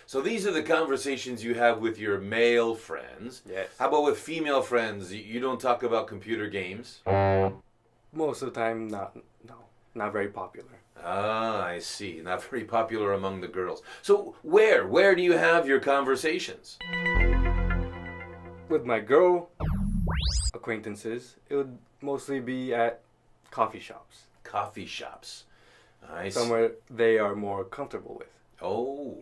So these are the conversations you have with your male friends. Yes. How about with female friends? You don't talk about computer games? Most of the time, not very popular. Ah, I see. Not very popular among the girls. So where do you have your conversations? With my girl acquaintances, it would mostly be at coffee shops. Coffee shops. I see. Somewhere they are more comfortable with. Oh.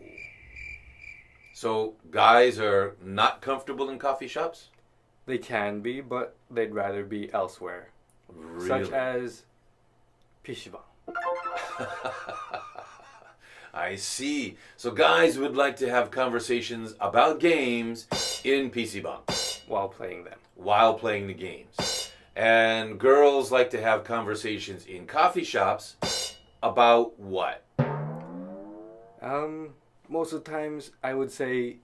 So guys are not comfortable in coffee shops? They can be, but they'd rather be elsewhere. Really? Such as PC방. I see. So guys would like to have conversations about games in PC방 While playing them. while playing the games. And girls like to have conversations in coffee shops about what? Most of the times, I would say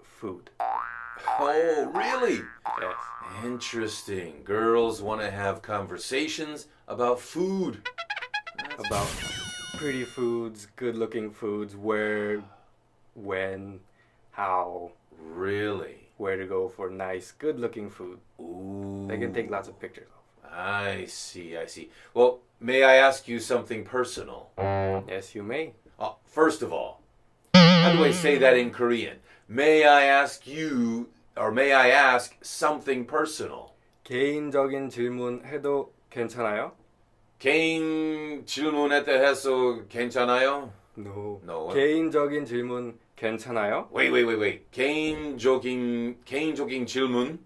food. Oh, really? Yes. Interesting. Girls want to have conversations about food. About pretty foods, good-looking foods, where, when, how, Really? where to go for nice, good-looking food. Ooh. They can take lots of pictures of. I see. Well, may I ask you something personal? Yes, you may. First of all, how do I say that in Korean? May I ask you, or may I ask something personal? 개인적인 질문 해도 괜찮아요? 개인 질문했다 해서 괜찮아요? No. No. 개인적인 질문 괜찮아요? Wait. 개인적인 질문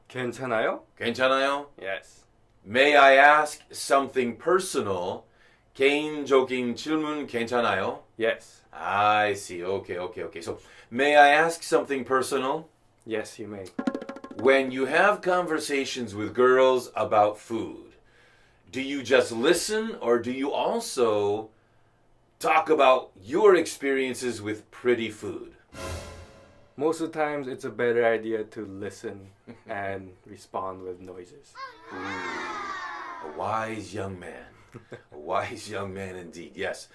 괜찮아요? 괜찮아요? Yes. May I ask something personal? 개인적인 질문 괜찮아요? Yes. I see. Okay. So, may I ask something personal? Yes, you may. When you have conversations with girls about food, do you just listen or do you also talk about your experiences with pretty food? Most of the times, it's a better idea to listen and respond with noises. Ooh, a wise young man. A wise young man indeed, yes.